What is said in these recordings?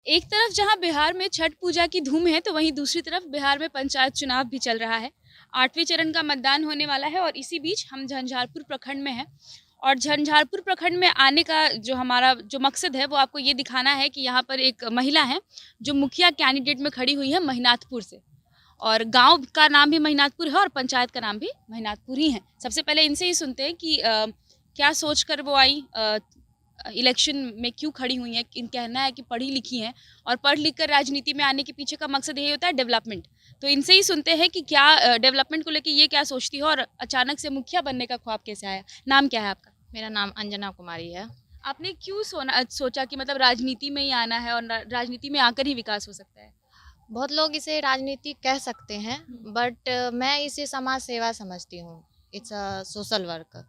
एक तरफ जहां बिहार में छठ पूजा की धूम है तो वहीं दूसरी तरफ बिहार में पंचायत चुनाव भी चल रहा है। 8वें चरण का मतदान होने वाला है और इसी बीच हम झंझारपुर प्रखंड में हैं। और झंझारपुर प्रखंड में आने का जो हमारा जो मकसद है वो आपको ये दिखाना है कि यहाँ पर एक महिला है जो मुखिया कैंडिडेट में खड़ी हुई है महिनाथपुर से। और गांव का नाम भी महिनाथपुर है और पंचायत का नाम भी महिनाथपुर ही है। सबसे पहले इनसे ही सुनते हैं कि क्या सोचकर वो आई, इलेक्शन में क्यों खड़ी हुई हैं। इन कहना है कि पढ़ी लिखी हैं और पढ़ लिख कर राजनीति में आने के पीछे का मकसद यही होता है डेवलपमेंट। तो इनसे ही सुनते हैं कि क्या डेवलपमेंट को लेकर ये क्या सोचती हो और अचानक से मुखिया बनने का ख्वाब कैसे आया। नाम क्या है आपका? मेरा नाम अंजना कुमारी है। आपने क्यों सोचा कि मतलब राजनीति में ही आना है और राजनीति में आकर ही विकास हो सकता है? बहुत लोग इसे राजनीति कह सकते हैं, बट मैं इसे समाज सेवा समझती हूँ। It's a social work.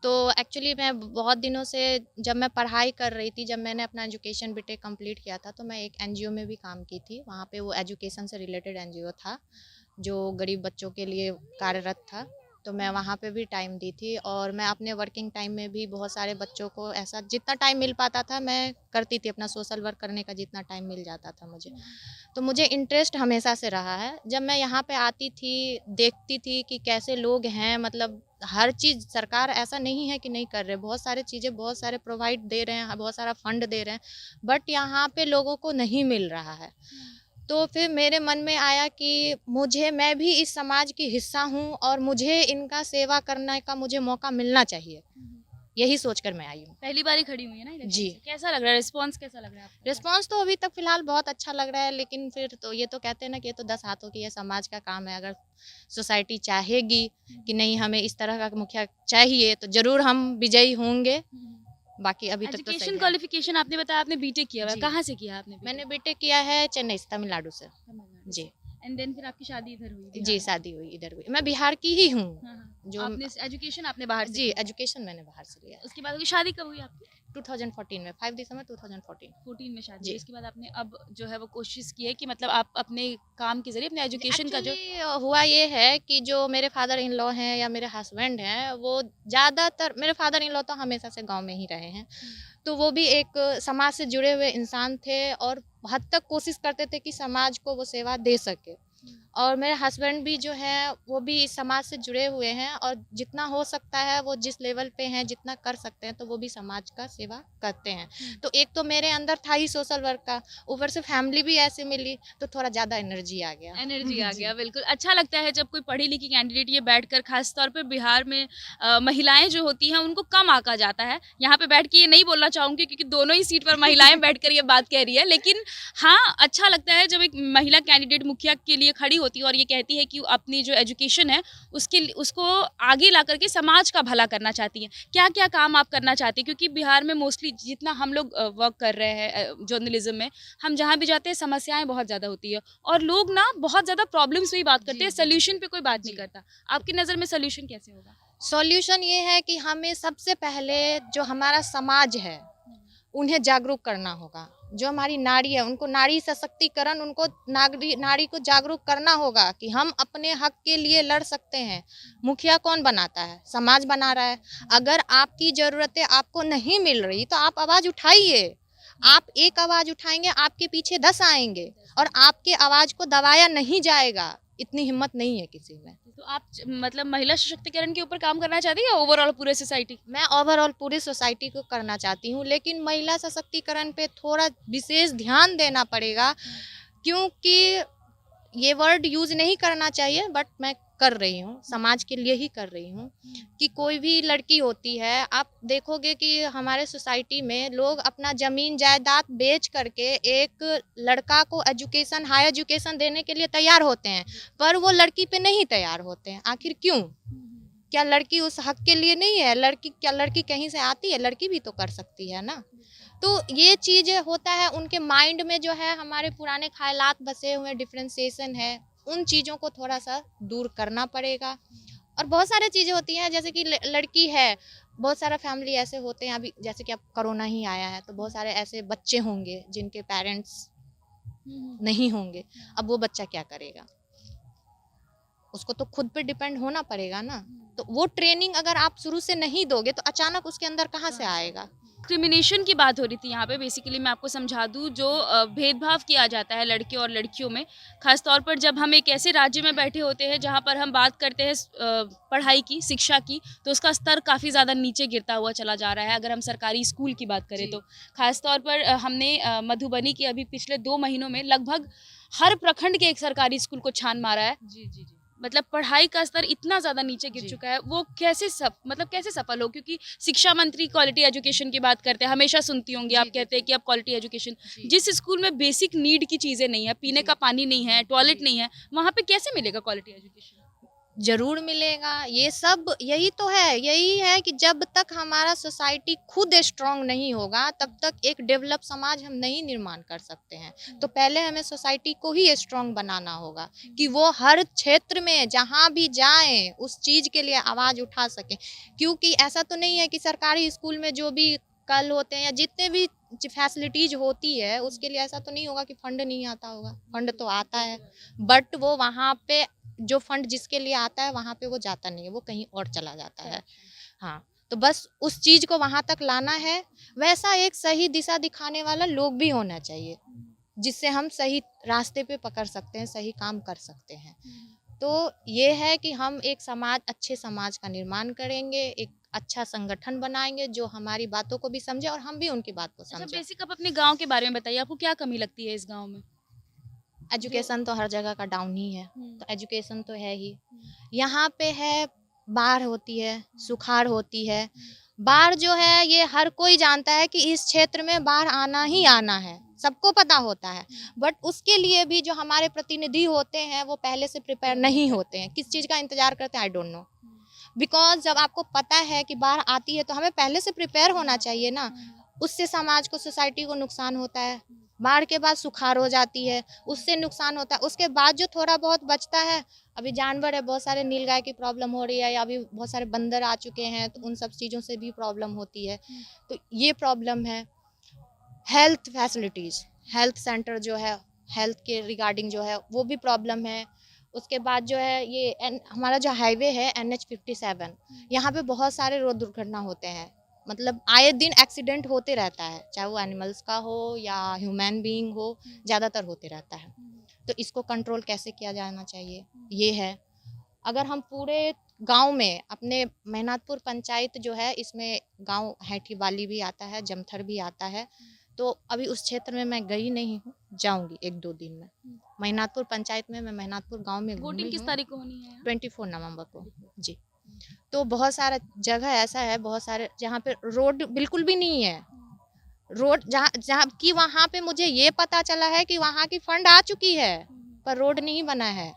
तो एक्चुअली मैं बहुत दिनों से, जब मैं पढ़ाई कर रही थी, जब मैंने अपना एजुकेशन बीटेक कंप्लीट किया था, तो मैं एक एनजीओ में भी काम की थी। वहाँ पे वो एजुकेशन से रिलेटेड एनजीओ था जो गरीब बच्चों के लिए कार्यरत था। तो मैं वहाँ पे भी टाइम दी थी और मैं अपने वर्किंग टाइम में भी बहुत सारे बच्चों को, ऐसा जितना टाइम मिल पाता था मैं करती थी। अपना सोशल वर्क करने का जितना टाइम मिल जाता था मुझे, तो मुझे इंटरेस्ट हमेशा से रहा है। जब मैं यहाँ पे आती थी, देखती थी कि कैसे लोग हैं, मतलब हर चीज़ सरकार ऐसा नहीं है कि नहीं कर रहे, बहुत सारी चीज़ें, बहुत सारे प्रोवाइड दे रहे हैं, बहुत सारा फंड दे रहे हैं, बट यहाँ पे लोगों को नहीं मिल रहा है। तो फिर मेरे मन में आया कि मैं भी इस समाज की हिस्सा हूँ और मुझे इनका सेवा करने का मुझे मौका मिलना चाहिए। यही सोचकर मैं आई हूँ। पहली बार ही खड़ी हुई है ना इलेक्शन जी। से। कैसा लग रहा है, रिस्पॉन्स कैसा लग रहा है आपको? रिस्पॉन्स तो अभी तक फ़िलहाल बहुत अच्छा लग रहा है, लेकिन फिर तो ये तो कहते हैं ना कि ये तो 10 हाथों की, ये समाज का काम है। अगर सोसाइटी चाहेगी कि नहीं हमें इस तरह का मुखिया चाहिए, तो ज़रूर हम विजयी होंगे। बाकी अभी तक तो सही एजुकेशन है। क्वालिफिकेशन आपने बताया आपने बीटेक किया हुआ है, जी, कहाँ से किया आपने मैंने बीटेक? बीटेक किया है चेन्नई से, तमिलनाडु से। तमिलनाडु से। जी। एंड देन फिर आपकी शादी इधर हुई बिहार जी, में? शादी हुई इधर हुई। मैं बिहार की ही हूँ। हाँ, हाँ। जो आपने एजुकेशन आपने बाहर से जी, किया है। एजुकेशन मैंने बाहर से लिया है। उसके बाद आपकी शादी कब हुई आपकी? 2014 में, 5 दिसंबर 2014। 14 में शादी हुई। जी। उसके बाद आपने अब जो है वो कोशिश की है कि मतलब आप अपने काम के ज़रिए अपने जी, एजुकेशन का जो एक्चुअली हुआ ये है कि जो मेरे फादर इन लॉ हैं या मेरे हस्बैंड हैं, वो ज़्यादातर, मेरे फादर इन लॉ तो हमेशा से गाँव में ही रहे हैं। तो वो भी एक समाज से जुड़े हुए इंसान थे और हद तक कोशिश करते थे कि समाज को वो सेवा दे सके। और मेरे हस्बैंड भी जो हैं वो भी इस समाज से जुड़े हुए हैं और जितना हो सकता है वो जिस लेवल पे हैं, जितना कर सकते हैं, तो वो भी समाज का सेवा करते हैं। तो एक तो मेरे अंदर था ही सोशल वर्क का, ऊपर से फैमिली भी ऐसे मिली, तो थोड़ा ज़्यादा एनर्जी आ गया। एनर्जी आ जी। गया, बिल्कुल। अच्छा लगता है जब कोई पढ़ी लिखी कैंडिडेट ये बैठकर, खास तौर पे बिहार में महिलाएँ जो होती हैं उनको कम आँका जाता है। यहाँ पे बैठ के ये नहीं बोलना चाहूँगी क्योंकि दोनों ही सीट पर महिलाएँ बैठकर ये बात कह रही है। लेकिन हाँ, अच्छा लगता है जब एक महिला कैंडिडेट मुखिया के लिए खड़ी होती है और ये कहती है कि वो अपनी जो एजुकेशन है उसको आगे ला कर के समाज का भला करना चाहती हैं। क्या-क्या काम आप करना चाहती हैं? क्योंकि बिहार में मोस्टली जितना हम लोग वर्क कर रहे हैं जर्नलिज़्म में, हम जहाँ भी जाते हैं समस्याएँ बहुत ज़्यादा होती है। और लोग ना बहुत ज़्यादा प्रॉब्लम्स पे ही बात करते जी, हैं, जी, जी। सॉल्यूशन पे कोई बात नहीं जी। करता। आपकी नज़र में सॉल्यूशन कैसे होगा? सॉल्यूशन ये है कि हमें सबसे पहले जो हमारा समाज है, उन्हें जागरूक करना होगा। जो हमारी नारी है, उनको नारी सशक्तिकरण, उनको नारी को जागरूक करना होगा कि हम अपने हक के लिए लड़ सकते हैं। मुखिया कौन बनाता है? समाज बना रहा है। अगर आपकी ज़रूरतें आपको नहीं मिल रही, तो आप आवाज़ उठाइए। आप एक आवाज़ उठाएँगे, आपके पीछे 10 आएँगे और आपके आवाज़ को दबाया नहीं जाएगा। इतनी हिम्मत नहीं है किसी में। तो आप मतलब महिला सशक्तिकरण के ऊपर काम करना चाहती हैं या ओवरऑल पूरे सोसाइटी? मैं ओवरऑल पूरी सोसाइटी को करना चाहती हूँ, लेकिन महिला सशक्तिकरण पे थोड़ा विशेष ध्यान देना पड़ेगा, क्योंकि ये वर्ड यूज़ नहीं करना चाहिए, बट मैं कर रही हूँ, समाज के लिए ही कर रही हूँ। कि कोई भी लड़की होती है, आप देखोगे कि हमारे सोसाइटी में लोग अपना ज़मीन जायदाद बेच करके एक लड़का को एजुकेशन, हाई एजुकेशन देने के लिए तैयार होते हैं, पर वो लड़की पे नहीं तैयार होते हैं। आखिर क्यों? क्या लड़की उस हक के लिए नहीं है? लड़की कहीं से आती है? लड़की भी तो कर सकती है ना। तो ये चीज़ होता है उनके माइंड में, जो है हमारे पुराने ख़यालात बसे हुए, डिफरेंशिएशन है, उन चीज़ों को थोड़ा-सा दूर करना पड़ेगा। और बहुत सारी चीज़ें होती हैं, जैसे कि लड़की है, बहुत सारा फैमिली ऐसे होते हैं, अभी जैसे कि अब कोरोना ही आया है, तो बहुत सारे ऐसे बच्चे होंगे जिनके पेरेंट्स नहीं होंगे। अब वो बच्चा क्या करेगा? उसको तो खुद पे डिपेंड होना पड़ेगा ना। तो वो ट्रेनिंग अगर आप शुरू से नहीं दोगे, तो अचानक उसके अंदर कहाँ से आएगा? डिस्क्रिमिनेशन की बात हो रही थी यहाँ पे। बेसिकली मैं आपको समझा दूँ, जो भेदभाव किया जाता है लड़के और लड़कियों में, ख़ास तौर पर जब हम एक ऐसे राज्य में बैठे होते हैं जहाँ पर हम बात करते हैं पढ़ाई की, शिक्षा की, तो उसका स्तर काफ़ी ज़्यादा नीचे गिरता हुआ चला जा रहा है। अगर हम सरकारी स्कूल की बात करें जी। तो ख़ास तौर पर हमने मधुबनी के अभी पिछले 2 महीनों में लगभग हर प्रखंड के एक सरकारी स्कूल को छान मारा है। जी, जी, जी। मतलब पढ़ाई का स्तर इतना ज़्यादा नीचे गिर जी। चुका है, वो कैसे कैसे सफल हो? क्योंकि शिक्षा मंत्री क्वालिटी एजुकेशन की बात करते हैं, हमेशा सुनती होंगी आप, जी, जी, कहते हैं जी। कि अब क्वालिटी एजुकेशन। जी। जिस स्कूल में बेसिक नीड की चीज़ें नहीं है, पीने जी। का पानी नहीं है, टॉयलेट जी। नहीं है, वहाँ पे कैसे मिलेगा क्वालिटी एजुकेशन? ज़रूर मिलेगा। ये सब यही है कि जब तक हमारा सोसाइटी खुद स्ट्रॉन्ग नहीं होगा, तब तक एक डेवलप समाज हम नहीं निर्माण कर सकते हैं। तो पहले हमें सोसाइटी को ही स्ट्रॉन्ग बनाना होगा कि वो हर क्षेत्र में जहाँ भी जाएँ, उस चीज़ के लिए आवाज़ उठा सकें। क्योंकि ऐसा तो नहीं है कि सरकारी स्कूल में जो भी कल होते हैं या जितने भी फैसिलिटीज़ होती है, उसके लिए ऐसा तो नहीं होगा कि फंड नहीं आता होगा। फंड तो आता है, बट वो वहाँ पे जो फंड जिसके लिए आता है वहाँ पे वो जाता नहीं है, वो कहीं और चला जाता है। हाँ, तो बस उस चीज़ को वहाँ तक लाना है। वैसा एक सही दिशा दिखाने वाला लोग भी होना चाहिए, जिससे हम सही रास्ते पे पकड़ सकते हैं, सही काम कर सकते हैं। तो ये है कि हम एक अच्छे समाज का निर्माण करेंगे, एक अच्छा संगठन बनाएँगे जो हमारी बातों को भी समझे और हम भी उनकी बात को अच्छा, समझें। बेसिक आप अपने गाँव के बारे में बताइए, आपको क्या कमी लगती है इस गाँव में? एजुकेशन तो हर जगह का डाउन ही है, हुँ, तो एजुकेशन तो है ही। हुँ, यहाँ पे है, बाढ़ होती है, सुखाड़ होती है। बाढ़ जो है ये हर कोई जानता है कि इस क्षेत्र में बाढ़ आना ही आना है, सबको पता होता है। बट उसके लिए भी जो हमारे प्रतिनिधि होते हैं वो पहले से प्रिपेयर नहीं होते हैं। किस चीज़ का इंतज़ार करते हैं आई डोंट नो। बिकॉज़ जब आपको पता है कि बाढ़ आती है तो हमें पहले से प्रिपेयर होना चाहिए ना। उससे समाज को, सोसाइटी को नुकसान होता है। बाढ़ के बाद सुखाड़ हो जाती है, उससे नुकसान होता है। उसके बाद जो थोड़ा बहुत बचता है, अभी जानवर है, बहुत सारे नीलगाय की प्रॉब्लम हो रही है या अभी बहुत सारे बंदर आ चुके हैं, तो उन सब चीज़ों से भी प्रॉब्लम होती है। तो ये प्रॉब्लम है। हेल्थ फैसिलिटीज़, हेल्थ सेंटर जो है, हेल्थ के रिगार्डिंग जो है, वो भी प्रॉब्लम है। उसके बाद जो है ये हमारा जो हाईवे है NH 57, यहाँ पे बहुत सारे रोड दुर्घटना होते हैं। मतलब आए दिन एक्सीडेंट होते रहता है, चाहे वो एनिमल्स का हो या ह्यूमन बीइंग हो, ज़्यादातर होते रहता है। तो इसको कंट्रोल कैसे किया जाना चाहिए, ये है। अगर हम पूरे गाँव में अपने मेहनातपुर पंचायत जो है, इसमें गाँव हैठी भी आता है, जमथर भी आता है। तो अभी उस क्षेत्र में मैं गई नहीं हूँ, जाऊँगी 1-2 दिन में। मेहनातपुर पंचायत में मैं मेहनातपुर गाँव में वोटिंग घूमी किस हूँ तारीख को होनी है? 24 नवंबर को। जी। तो बहुत सारा जगह ऐसा है, बहुत सारे जहाँ पे रोड बिल्कुल भी नहीं है। रोड जहाँ जहाँ कि वहाँ पे मुझे ये पता चला है कि वहाँ की फंड आ चुकी है, पर रोड नहीं बना है।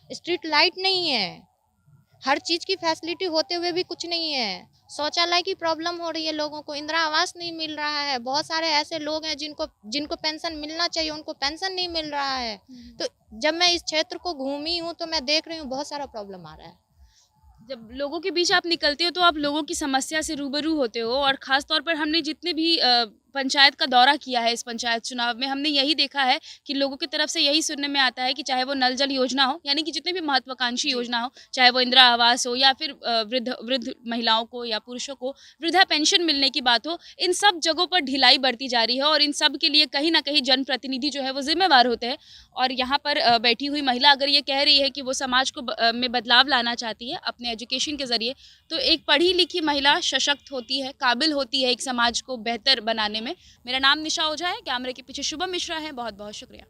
स्ट्रीट लाइट नहीं है। हर चीज़ की फैसिलिटी होते हुए भी कुछ नहीं है। शौचालय की प्रॉब्लम हो रही है लोगों को, इंदिरा आवास नहीं मिल रहा है। बहुत सारे ऐसे लोग हैं जिनको जिनको पेंशन मिलना चाहिए, उनको पेंशन नहीं मिल रहा है। तो जब मैं इस क्षेत्र को घूमी हूँ, तो मैं देख रही हूँ बहुत सारा प्रॉब्लम आ रहा है। जब लोगों के बीच आप निकलते हो तो आप लोगों की समस्या से रूबरू होते हो, और ख़ास तौर पर हमने जितने भी पंचायत का दौरा किया है इस पंचायत चुनाव में, हमने यही देखा है कि लोगों की तरफ से यही सुनने में आता है कि चाहे वो नल जल योजना हो, यानी कि जितने भी महत्वाकांक्षी जी। योजना हो, चाहे वो इंदिरा आवास हो या फिर वृद्ध वृद्ध महिलाओं को या पुरुषों को वृद्धा पेंशन मिलने की बात हो, इन सब जगहों पर ढिलाई बढ़ती जा रही है और इन सब के लिए कहीं न कहीं जनप्रतिनिधि जो है वो ज़िम्मेवार होते हैं। और यहाँ पर बैठी हुई महिला अगर ये कह रही है कि वो समाज को में बदलाव लाना चाहती है अपने एजुकेशन के ज़रिए, तो एक पढ़ी लिखी महिला सशक्त होती है, काबिल होती है एक समाज को बेहतर बनाने में। मेरा नाम निशा ओझा है, कैमरे के पीछे शुभम मिश्रा है। बहुत-बहुत शुक्रिया।